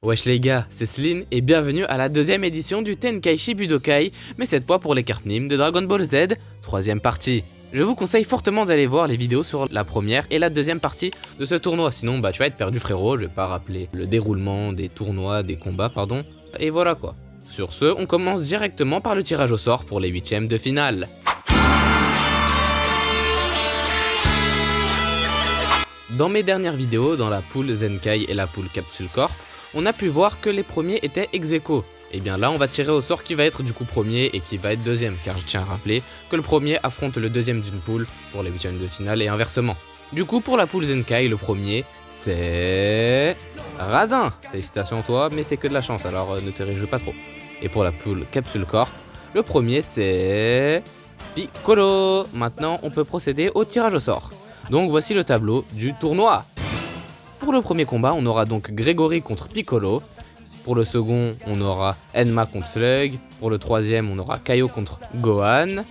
Wesh les gars, c'est Sleen et bienvenue à la deuxième édition du Tenkaichi Budokai, mais cette fois pour les cartes Nim de Dragon Ball Z, troisième partie. Je vous conseille fortement d'aller voir les vidéos sur la première et la deuxième partie de ce tournoi, sinon tu vas être perdu frérot, je vais pas rappeler le déroulement des tournois, des combats pardon, et voilà quoi. Sur ce, on commence directement par le tirage au sort pour les huitièmes de finale. Dans mes dernières vidéos, dans la poule Zenkai et la poule Capsule Corp, on a pu voir que les premiers étaient ex-aequo. Et bien là on va tirer au sort qui va être du coup premier et qui va être deuxième, car je tiens à rappeler que le premier affronte le deuxième d'une poule pour les huitièmes de finale et inversement. Du coup pour la poule Zenkai, le premier c'est... Razin. Félicitations toi, mais c'est que de la chance, alors ne te réjouis pas trop. Et pour la poule Capsule Corp, le premier c'est... Piccolo. Maintenant on peut procéder au tirage au sort. Donc voici le tableau du tournoi. Pour le premier combat, on aura donc Grégory contre Piccolo. Pour le second, on aura Enma contre Slug. Pour le troisième, on aura Kaio contre Gohan.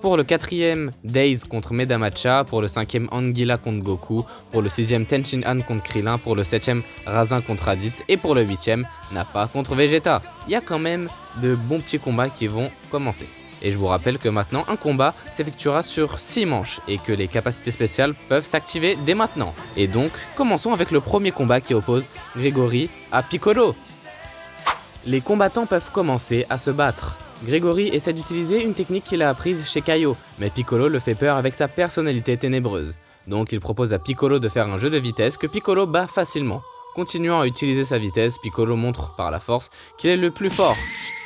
Pour le quatrième, Daze contre Medamacha. Pour le cinquième, Anguilla contre Goku. Pour le sixième, Tenshinhan contre Krillin. Pour le septième, Razin contre Raditz. Et pour le huitième, Nappa contre Vegeta. Il y a quand même de bons petits combats qui vont commencer. Et je vous rappelle que maintenant, un combat s'effectuera sur 6 manches et que les capacités spéciales peuvent s'activer dès maintenant. Et donc, commençons avec le premier combat qui oppose Grégory à Piccolo. Les combattants peuvent commencer à se battre. Grégory essaie d'utiliser une technique qu'il a apprise chez Kaio, mais Piccolo le fait peur avec sa personnalité ténébreuse. Donc il propose à Piccolo de faire un jeu de vitesse que Piccolo bat facilement. Continuant à utiliser sa vitesse, Piccolo montre par la force qu'il est le plus fort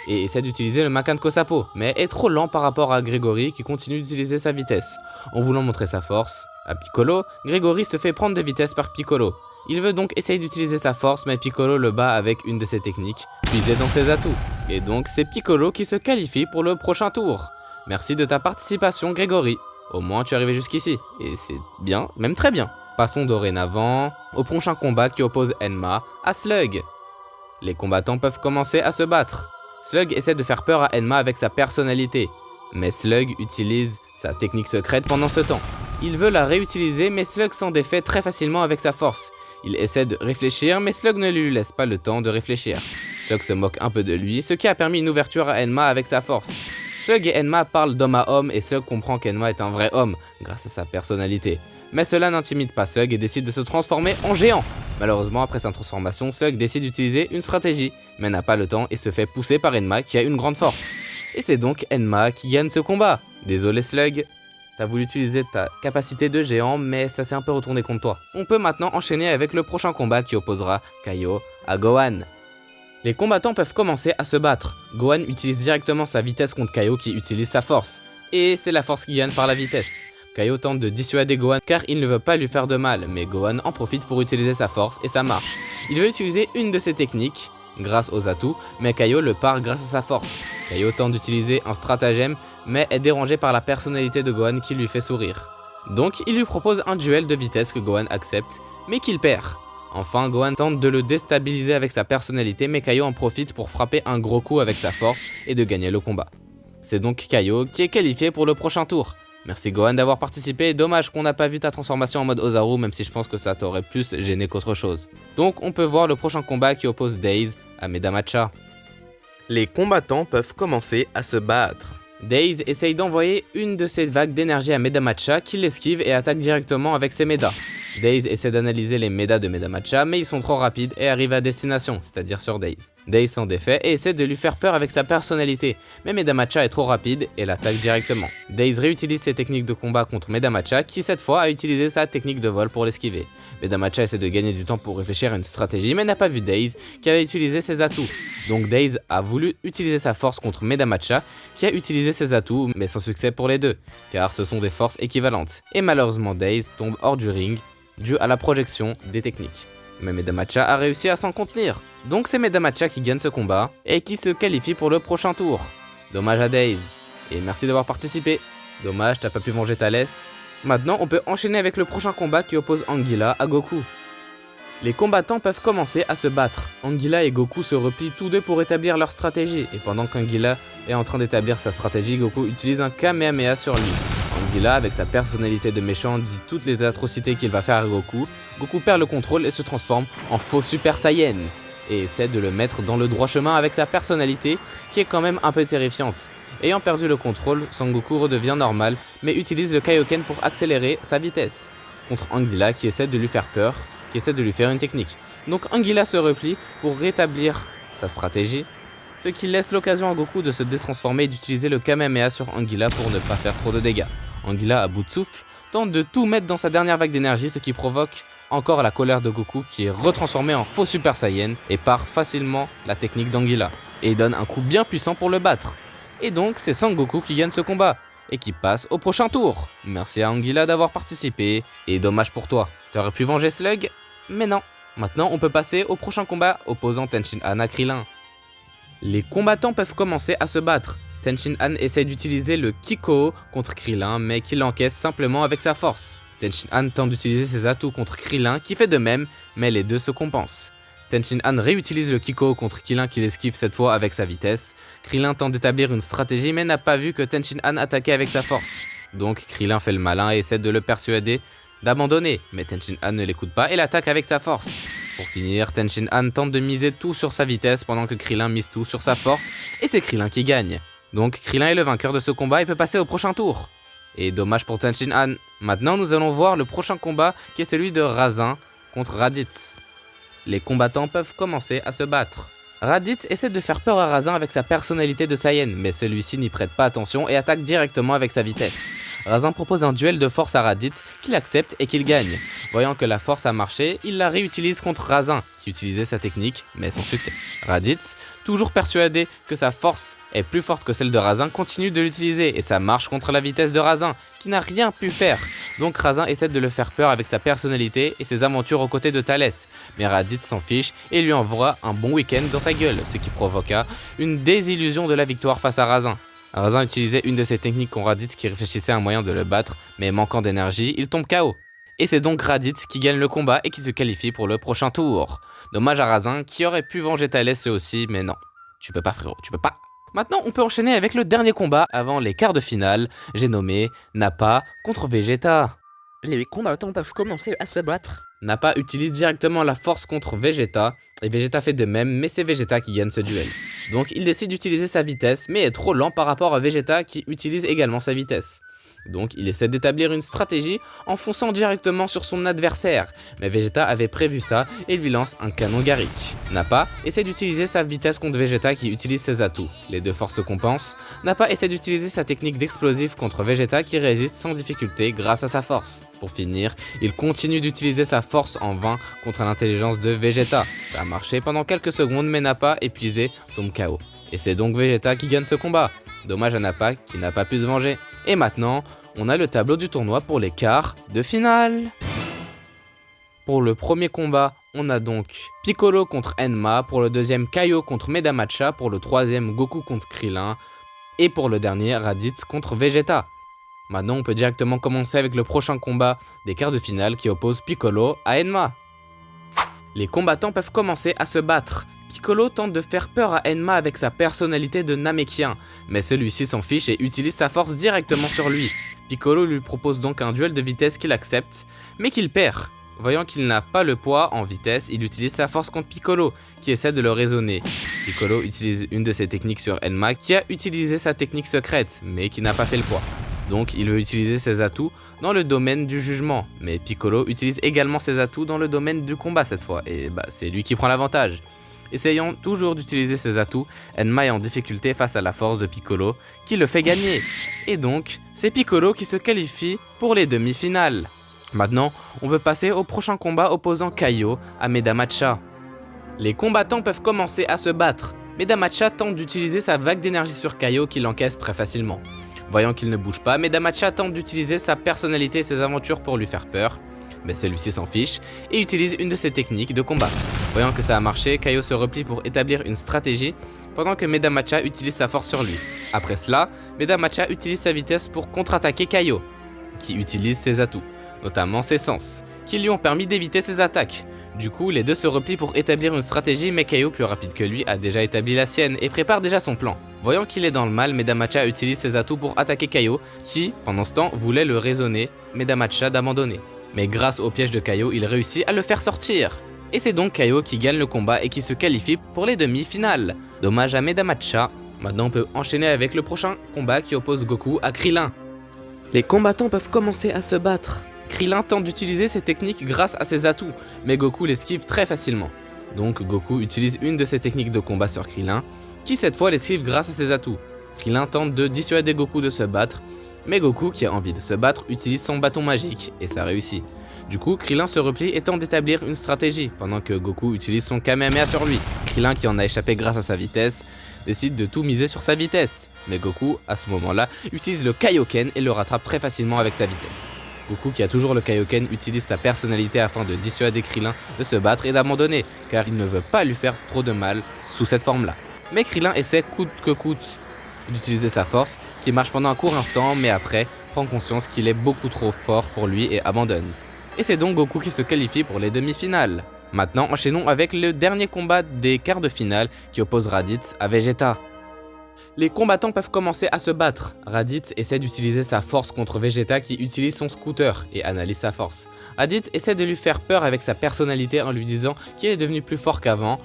et essaie d'utiliser le Makan Kosapo, mais est trop lent par rapport à Grégory qui continue d'utiliser sa vitesse. En voulant montrer sa force à Piccolo, Grégory se fait prendre de vitesse par Piccolo. Il veut donc essayer d'utiliser sa force, mais Piccolo le bat avec une de ses techniques, puisée dans ses atouts. Et donc c'est Piccolo qui se qualifie pour le prochain tour. Merci de ta participation Grégory. Au moins tu es arrivé jusqu'ici, et c'est bien, même très bien. Passons dorénavant au prochain combat qui oppose Enma à Slug. Les combattants peuvent commencer à se battre. Slug essaie de faire peur à Enma avec sa personnalité, mais Slug utilise sa technique secrète pendant ce temps. Il veut la réutiliser, mais Slug s'en défait très facilement avec sa force. Il essaie de réfléchir, mais Slug ne lui laisse pas le temps de réfléchir. Slug se moque un peu de lui, ce qui a permis une ouverture à Enma avec sa force. Slug et Enma parlent d'homme à homme et Slug comprend qu'Enma est un vrai homme, grâce à sa personnalité. Mais cela n'intimide pas Slug et décide de se transformer en géant. Malheureusement, après sa transformation, Slug décide d'utiliser une stratégie, mais n'a pas le temps et se fait pousser par Enma qui a une grande force. Et c'est donc Enma qui gagne ce combat. Désolé Slug, t'as voulu utiliser ta capacité de géant, mais ça s'est un peu retourné contre toi. On peut maintenant enchaîner avec le prochain combat qui opposera Kaio à Gohan. Les combattants peuvent commencer à se battre. Gohan utilise directement sa vitesse contre Kaio qui utilise sa force. Et c'est la force qui gagne par la vitesse. Kaio tente de dissuader Gohan car il ne veut pas lui faire de mal, mais Gohan en profite pour utiliser sa force et ça marche. Il veut utiliser une de ses techniques, grâce aux atouts, mais Kaio le part grâce à sa force. Kaio tente d'utiliser un stratagème, mais est dérangé par la personnalité de Gohan qui lui fait sourire. Donc il lui propose un duel de vitesse que Gohan accepte, mais qu'il perd. Enfin, Gohan tente de le déstabiliser avec sa personnalité, mais Kaio en profite pour frapper un gros coup avec sa force et de gagner le combat. C'est donc Kaio qui est qualifié pour le prochain tour. Merci Gohan d'avoir participé, dommage qu'on n'a pas vu ta transformation en mode Ozaru, même si je pense que ça t'aurait plus gêné qu'autre chose. Donc on peut voir le prochain combat qui oppose Daze à Medamacha. Les combattants peuvent commencer à se battre. Daze essaye d'envoyer une de ses vagues d'énergie à Medamacha qui l'esquive et attaque directement avec ses Médas. Daze essaie d'analyser les Médas de Medamacha, mais ils sont trop rapides et arrivent à destination, c'est-à-dire sur Daze. Daze s'en défait et essaie de lui faire peur avec sa personnalité, mais Medamacha est trop rapide et l'attaque directement. Daze réutilise ses techniques de combat contre Medamacha qui cette fois a utilisé sa technique de vol pour l'esquiver. Medamacha essaie de gagner du temps pour réfléchir à une stratégie mais n'a pas vu Daze qui avait utilisé ses atouts. Donc Daze a voulu utiliser sa force contre Medamacha qui a utilisé ses atouts mais sans succès pour les deux, car ce sont des forces équivalentes. Et malheureusement Daze tombe hors du ring dû à la projection des techniques. Mais Medamacha a réussi à s'en contenir. Donc c'est Medamacha qui gagne ce combat et qui se qualifie pour le prochain tour. Dommage à Daze. Et merci d'avoir participé. Dommage, t'as pas pu venger ta laisse. Maintenant on peut enchaîner avec le prochain combat qui oppose Anguilla à Goku. Les combattants peuvent commencer à se battre. Anguilla et Goku se replient tous deux pour établir leur stratégie. Et pendant qu'Anguilla est en train d'établir sa stratégie, Goku utilise un Kamehameha sur lui. Anguilla, avec sa personnalité de méchant, dit toutes les atrocités qu'il va faire à Goku. Goku perd le contrôle et se transforme en faux Super Saiyan. et essaie de le mettre dans le droit chemin avec sa personnalité qui est quand même un peu terrifiante. Ayant perdu le contrôle, Son Goku redevient normal mais utilise le Kaioken pour accélérer sa vitesse contre Anguilla qui essaie de lui faire peur, qui essaie de lui faire une technique. Donc Anguilla se replie pour rétablir sa stratégie, ce qui laisse l'occasion à Goku de se détransformer et d'utiliser le Kamehameha sur Anguilla pour ne pas faire trop de dégâts. Anguilla, à bout de souffle, tente de tout mettre dans sa dernière vague d'énergie, ce qui provoque encore la colère de Goku qui est retransformé en faux Super Saiyan et part facilement la technique d'Anguilla et donne un coup bien puissant pour le battre. Et donc c'est Son Goku qui gagne ce combat et qui passe au prochain tour. Merci à Anguilla d'avoir participé et dommage pour toi, t'aurais pu venger Slug, mais non. Maintenant on peut passer au prochain combat opposant Tenshinhan à Krillin. Les combattants peuvent commencer à se battre. Tenshinhan essaie d'utiliser le Kiko contre Krillin mais qu'il encaisse simplement avec sa force. Tenshinhan tente d'utiliser ses atouts contre Krillin qui fait de même, mais les deux se compensent. Tenshinhan réutilise le Kiko contre Krillin qui l'esquive cette fois avec sa vitesse. Krillin tente d'établir une stratégie mais n'a pas vu que Tenshinhan attaquait avec sa force. Donc Krillin fait le malin et essaie de le persuader d'abandonner, mais Tenshinhan ne l'écoute pas et l'attaque avec sa force. Pour finir, Tenshinhan tente de miser tout sur sa vitesse pendant que Krillin mise tout sur sa force et c'est Krillin qui gagne. Donc Krillin est le vainqueur de ce combat et peut passer au prochain tour. Et dommage pour Tenshinhan. Maintenant nous allons voir le prochain combat qui est celui de Razin contre Raditz. Les combattants peuvent commencer à se battre. Raditz essaie de faire peur à Razin avec sa personnalité de Saiyan, mais celui-ci n'y prête pas attention et attaque directement avec sa vitesse. Razin propose un duel de force à Raditz qu'il accepte et qu'il gagne. Voyant que la force a marché, il la réutilise contre Razin, qui utilisait sa technique, mais sans succès. Raditz, toujours persuadé que sa force est plus forte que celle de Razin, continue de l'utiliser et ça marche contre la vitesse de Razin, qui n'a rien pu faire. Donc Razin essaie de le faire peur avec sa personnalité et ses aventures aux côtés de Thalès. Mais Raditz s'en fiche et lui envoie un bon week-end dans sa gueule, ce qui provoqua une désillusion de la victoire face à Razin. Razin utilisait une de ses techniques contre Raditz qui réfléchissait à un moyen de le battre, mais manquant d'énergie, il tombe KO. Et c'est donc Raditz qui gagne le combat et qui se qualifie pour le prochain tour. Dommage à Razin qui aurait pu venger Thalès lui aussi, mais non. Tu peux pas frérot, tu peux pas. Maintenant, on peut enchaîner avec le dernier combat avant les quarts de finale. J'ai nommé Nappa contre Vegeta. Les combattants peuvent commencer à se battre. Nappa utilise directement la force contre Vegeta, et Vegeta fait de même, mais c'est Vegeta qui gagne ce duel. Donc il décide d'utiliser sa vitesse, mais est trop lent par rapport à Vegeta qui utilise également sa vitesse. Donc il essaie d'établir une stratégie en fonçant directement sur son adversaire, mais Vegeta avait prévu ça et lui lance un canon Garrick. Nappa essaie d'utiliser sa vitesse contre Vegeta qui utilise ses atouts. Les deux forces se compensent. Nappa essaie d'utiliser sa technique d'explosif contre Vegeta qui résiste sans difficulté grâce à sa force. Pour finir, il continue d'utiliser sa force en vain contre l'intelligence de Vegeta. Ça a marché pendant quelques secondes mais Nappa, épuisé, tombe KO. Et c'est donc Vegeta qui gagne ce combat. Dommage à Nappa qui n'a pas pu se venger. Et maintenant, on a le tableau du tournoi pour les quarts de finale. Pour le premier combat, on a donc Piccolo contre Enma, pour le deuxième Kaio contre Medamacha, pour le troisième Goku contre Krillin, et pour le dernier Raditz contre Vegeta. Maintenant, on peut directement commencer avec le prochain combat des quarts de finale qui oppose Piccolo à Enma. Les combattants peuvent commencer à se battre. Piccolo tente de faire peur à Enma avec sa personnalité de Namékien, mais celui-ci s'en fiche et utilise sa force directement sur lui. Piccolo lui propose donc un duel de vitesse qu'il accepte, mais qu'il perd. Voyant qu'il n'a pas le poids en vitesse, il utilise sa force contre Piccolo, qui essaie de le raisonner. Piccolo utilise une de ses techniques sur Enma, qui a utilisé sa technique secrète, mais qui n'a pas fait le poids. Donc il veut utiliser ses atouts dans le domaine du jugement, mais Piccolo utilise également ses atouts dans le domaine du combat cette fois, et c'est lui qui prend l'avantage. Essayant toujours d'utiliser ses atouts, Enma est en difficulté face à la force de Piccolo, qui le fait gagner. Et donc, c'est Piccolo qui se qualifie pour les demi-finales. Maintenant, on veut passer au prochain combat opposant Kaio à Medamacha. Les combattants peuvent commencer à se battre. Medamacha tente d'utiliser sa vague d'énergie sur Kaio qu'il encaisse très facilement. Voyant qu'il ne bouge pas, Medamacha tente d'utiliser sa personnalité et ses aventures pour lui faire peur. Mais celui-ci s'en fiche et utilise une de ses techniques de combat. Voyant que ça a marché, Kaio se replie pour établir une stratégie pendant que Medamacha utilise sa force sur lui. Après cela, Medamacha utilise sa vitesse pour contre-attaquer Kaio, qui utilise ses atouts, notamment ses sens, qui lui ont permis d'éviter ses attaques. Du coup, les deux se replient pour établir une stratégie, mais Kaio, plus rapide que lui, a déjà établi la sienne et prépare déjà son plan. Voyant qu'il est dans le mal, Medamacha utilise ses atouts pour attaquer Kaio, qui, pendant ce temps, voulait le raisonner Medamacha d'abandonner. Mais grâce au piège de Kaio, il réussit à le faire sortir. Et c'est donc Kaio qui gagne le combat et qui se qualifie pour les demi-finales. Dommage à Medamacha. Maintenant on peut enchaîner avec le prochain combat qui oppose Goku à Krillin. Les combattants peuvent commencer à se battre. Krillin tente d'utiliser ses techniques grâce à ses atouts, mais Goku l'esquive très facilement. Donc Goku utilise une de ses techniques de combat sur Krillin, qui cette fois l'esquive grâce à ses atouts. Krillin tente de dissuader Goku de se battre, mais Goku, qui a envie de se battre, utilise son bâton magique, et ça réussit. Du coup, Krillin se replie et tente d'établir une stratégie, pendant que Goku utilise son Kamehameha sur lui. Krillin, qui en a échappé grâce à sa vitesse, décide de tout miser sur sa vitesse. Mais Goku, à ce moment-là, utilise le Kaioken et le rattrape très facilement avec sa vitesse. Goku, qui a toujours le Kaioken, utilise sa personnalité afin de dissuader Krillin de se battre et d'abandonner, car il ne veut pas lui faire trop de mal sous cette forme-là. Mais Krillin essaie coûte que coûte d'utiliser sa force, qui marche pendant un court instant, mais après, prend conscience qu'il est beaucoup trop fort pour lui et abandonne. Et c'est donc Goku qui se qualifie pour les demi-finales. Maintenant, enchaînons avec le dernier combat des quarts de finale qui oppose Raditz à Vegeta. Les combattants peuvent commencer à se battre. Raditz essaie d'utiliser sa force contre Vegeta qui utilise son scooter et analyse sa force. Raditz essaie de lui faire peur avec sa personnalité en lui disant qu'il est devenu plus fort qu'avant.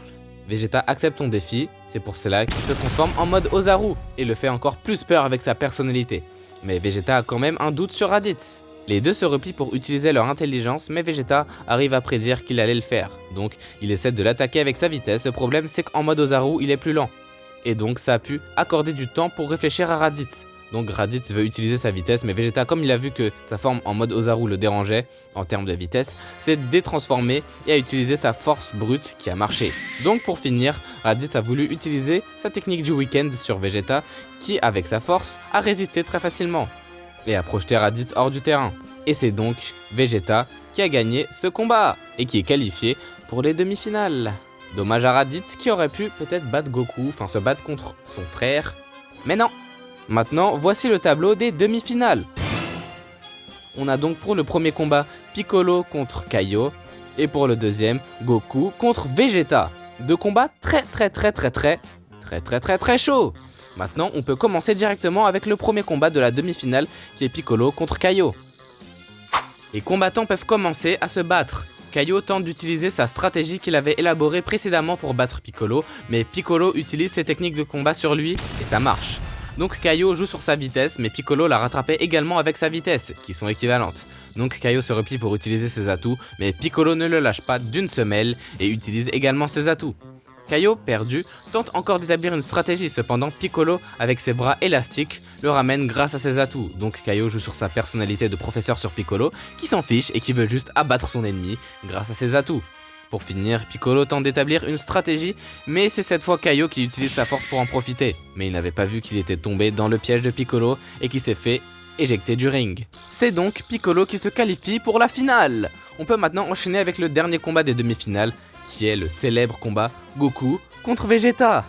Vegeta accepte son défi, c'est pour cela qu'il se transforme en mode Ozaru et le fait encore plus peur avec sa personnalité. Mais Vegeta a quand même un doute sur Raditz. Les deux se replient pour utiliser leur intelligence, mais Vegeta arrive à prédire qu'il allait le faire. Donc il essaie de l'attaquer avec sa vitesse, le problème c'est qu'en mode Ozaru il est plus lent. Et donc ça a pu accorder du temps pour réfléchir à Raditz. Donc Raditz veut utiliser sa vitesse, mais Vegeta, comme il a vu que sa forme en mode Ozaru le dérangeait en termes de vitesse, s'est détransformé et a utilisé sa force brute qui a marché. Donc pour finir, Raditz a voulu utiliser sa technique du week-end sur Vegeta qui, avec sa force, a résisté très facilement et a projeté Raditz hors du terrain. Et c'est donc Vegeta qui a gagné ce combat et qui est qualifié pour les demi-finales. Dommage à Raditz qui aurait pu peut-être battre Goku, enfin se battre contre son frère, mais non. Maintenant, voici le tableau des demi-finales. On a donc pour le premier combat Piccolo contre Kaio et pour le deuxième Goku contre Vegeta. Deux combats très chauds. Maintenant, on peut commencer directement avec le premier combat de la demi-finale qui est Piccolo contre Kaio. Les combattants peuvent commencer à se battre. Kaio tente d'utiliser sa stratégie qu'il avait élaborée précédemment pour battre Piccolo, mais Piccolo utilise ses techniques de combat sur lui et ça marche. Donc Kaio joue sur sa vitesse, mais Piccolo l'a rattrapé également avec sa vitesse, qui sont équivalentes. Donc Kaio se replie pour utiliser ses atouts, mais Piccolo ne le lâche pas d'une semelle et utilise également ses atouts. Kaio, perdu, tente encore d'établir une stratégie, cependant Piccolo, avec ses bras élastiques, le ramène grâce à ses atouts. Donc Kaio joue sur sa personnalité de professeur sur Piccolo, qui s'en fiche et qui veut juste abattre son ennemi grâce à ses atouts. Pour finir, Piccolo tente d'établir une stratégie, mais c'est cette fois Kaio qui utilise sa force pour en profiter. Mais il n'avait pas vu qu'il était tombé dans le piège de Piccolo et qui s'est fait éjecter du ring. C'est donc Piccolo qui se qualifie pour la finale. On peut maintenant enchaîner avec le dernier combat des demi-finales, qui est le célèbre combat Goku contre Vegeta.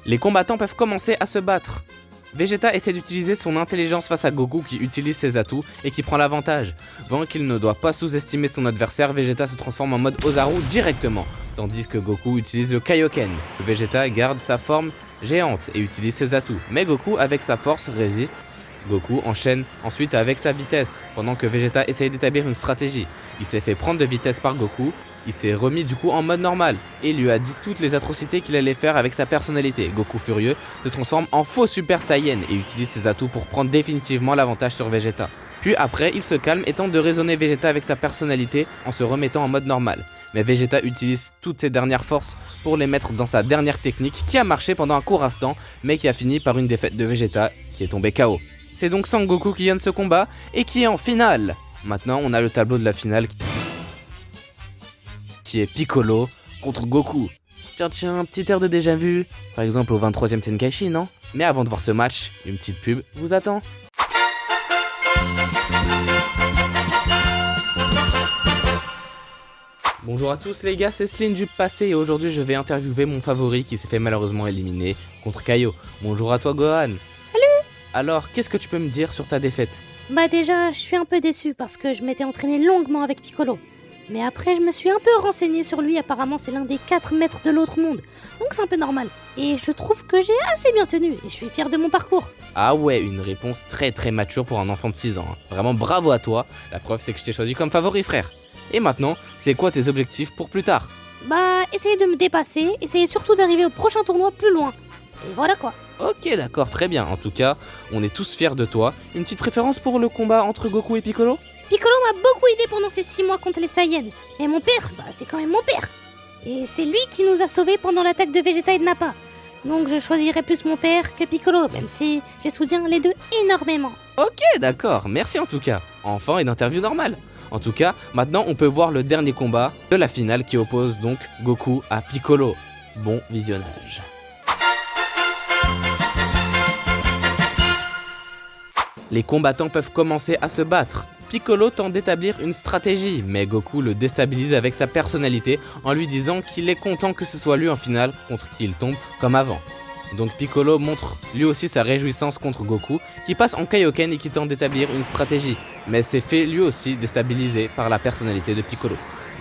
Les combattants peuvent commencer à se battre. Vegeta essaie d'utiliser son intelligence face à Goku qui utilise ses atouts et qui prend l'avantage. Voyant qu'il ne doit pas sous-estimer son adversaire, Vegeta se transforme en mode Ozaru directement, tandis que Goku utilise le Kaioken. Vegeta garde sa forme géante et utilise ses atouts, mais Goku avec sa force résiste. Goku enchaîne ensuite avec sa vitesse, pendant que Vegeta essaye d'établir une stratégie. Il s'est fait prendre de vitesse par Goku, il s'est remis du coup en mode normal, et lui a dit toutes les atrocités qu'il allait faire avec sa personnalité. Goku furieux se transforme en faux Super Saiyan et utilise ses atouts pour prendre définitivement l'avantage sur Vegeta. Puis après, il se calme et tente de raisonner Vegeta avec sa personnalité en se remettant en mode normal. Mais Vegeta utilise toutes ses dernières forces pour les mettre dans sa dernière technique qui a marché pendant un court instant, mais qui a fini par une défaite de Vegeta qui est tombé KO. C'est donc Sangoku qui gagne ce combat et qui est en finale. Maintenant, on a le tableau de la finale qui est Piccolo contre Goku. Tiens, un petit air de déjà vu, par exemple au 23e Tenkaichi, non? Mais avant de voir ce match, une petite pub vous attend. Bonjour à tous les gars, c'est Sline du passé et aujourd'hui je vais interviewer mon favori qui s'est fait malheureusement éliminer contre Kaio. Bonjour à toi Gohan. Salut! Alors, qu'est-ce que tu peux me dire sur ta défaite? Bah déjà, je suis un peu déçu parce que je m'étais entraîné longuement avec Piccolo. Mais après, je me suis un peu renseigné sur lui, apparemment c'est l'un des 4 maîtres de l'autre monde. Donc c'est un peu normal. Et je trouve que j'ai assez bien tenu et je suis fier de mon parcours. Ah ouais, une réponse très mature pour un enfant de 6 ans. Vraiment bravo à toi, la preuve c'est que je t'ai choisi comme favori frère. Et maintenant, c'est quoi tes objectifs pour plus tard? Bah, essayer de me dépasser, essayer surtout d'arriver au prochain tournoi plus loin. Et voilà quoi. Ok, d'accord, très bien. En tout cas, on est tous fiers de toi. Une petite préférence pour le combat entre Goku et Piccolo? Piccolo m'a beaucoup aidé pendant ces 6 mois contre les Saiyans. Et mon père, bah c'est quand même mon père. Et c'est lui qui nous a sauvés pendant l'attaque de Vegeta et de Nappa. Donc je choisirais plus mon père que Piccolo, même si j'ai soutien les deux énormément. Ok, d'accord, merci en tout cas. Enfin, une interview normale. En tout cas, maintenant on peut voir le dernier combat de la finale qui oppose donc Goku à Piccolo. Bon visionnage. Les combattants peuvent commencer à se battre. Piccolo tente d'établir une stratégie, mais Goku le déstabilise avec sa personnalité en lui disant qu'il est content que ce soit lui en finale contre qui il tombe comme avant. Donc Piccolo montre lui aussi sa réjouissance contre Goku, qui passe en Kaioken et qui tente d'établir une stratégie, mais s'est fait lui aussi déstabiliser par la personnalité de Piccolo.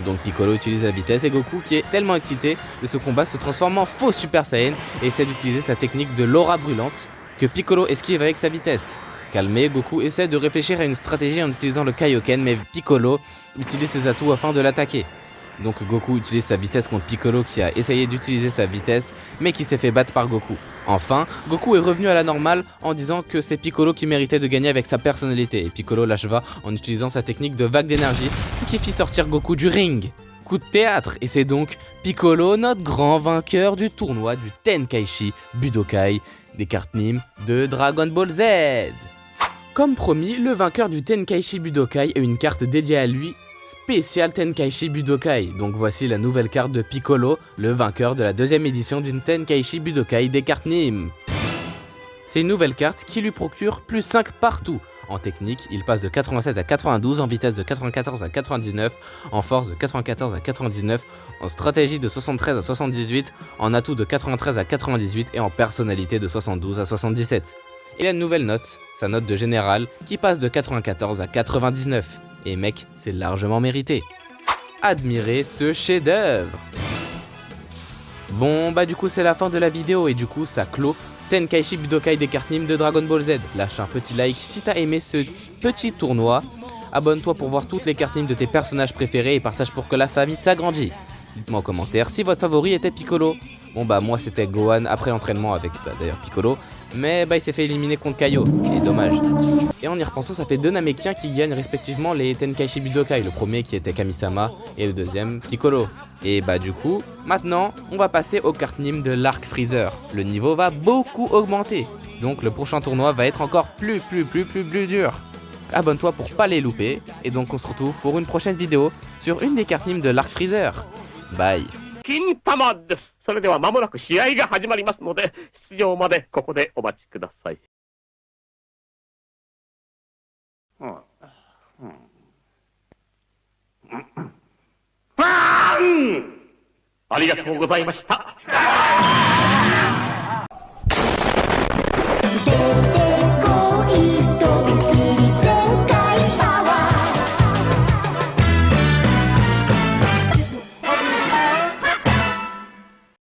Donc Piccolo utilise la vitesse et Goku, qui est tellement excité de ce combat, se transforme en faux Super Saiyan et essaie d'utiliser sa technique de l'aura brûlante que Piccolo esquive avec sa vitesse. Calmé, Goku essaie de réfléchir à une stratégie en utilisant le Kaioken, mais Piccolo utilise ses atouts afin de l'attaquer. Donc Goku utilise sa vitesse contre Piccolo qui a essayé d'utiliser sa vitesse mais qui s'est fait battre par Goku. Enfin, Goku est revenu à la normale en disant que c'est Piccolo qui méritait de gagner avec sa personnalité et Piccolo l'acheva en utilisant sa technique de vague d'énergie, ce qui fit sortir Goku du ring. Coup de théâtre, et c'est donc Piccolo notre grand vainqueur du tournoi du Tenkaichi Budokai des cartes Nim de Dragon Ball Z. Comme promis, le vainqueur du Tenkaichi Budokai a une carte dédiée à lui, spécial Tenkaichi Budokai. Donc voici la nouvelle carte de Piccolo, le vainqueur de la deuxième édition d'une Tenkaichi Budokai des cartes Nim. C'est une nouvelle carte qui lui procure plus 5 partout. En technique, il passe de 87 à 92, en vitesse de 94 à 99, en force de 94 à 99, en stratégie de 73 à 78, en atout de 93 à 98 et en personnalité de 72 à 77. Et la nouvelle note, sa note de général, qui passe de 94 à 99. Et mec, c'est largement mérité. Admirez ce chef-d'œuvre. Bon, bah du coup c'est la fin de la vidéo et du coup ça clôt Tenkaichi Budokai des cartes Nim de Dragon Ball Z. Lâche un petit like si t'as aimé ce petit tournoi. Abonne-toi pour voir toutes les cartes Nim de tes personnages préférés et partage pour que la famille s'agrandisse. Dites-moi en commentaire si votre favori était Piccolo. Bon bah moi c'était Gohan après l'entraînement avec d'ailleurs Piccolo. Mais bah il s'est fait éliminer contre Kaio, et dommage. Et en y repensant, ça fait deux Namekiens qui gagnent respectivement les Tenkaichi Budokai. Le premier qui était Kamisama et le deuxième Piccolo. Et bah du coup, maintenant on va passer aux cartes Nim de l'arc Freezer. Le niveau va beaucoup augmenter. Donc le prochain tournoi va être encore plus dur. Abonne-toi pour pas les louper. Et donc on se retrouve pour une prochaine vidéo sur une des cartes Nim de l'arc Freezer. Bye. 金玉です。それでは間もなく試合が始まりますので、出場までここでお待ちください。ありがとうございました。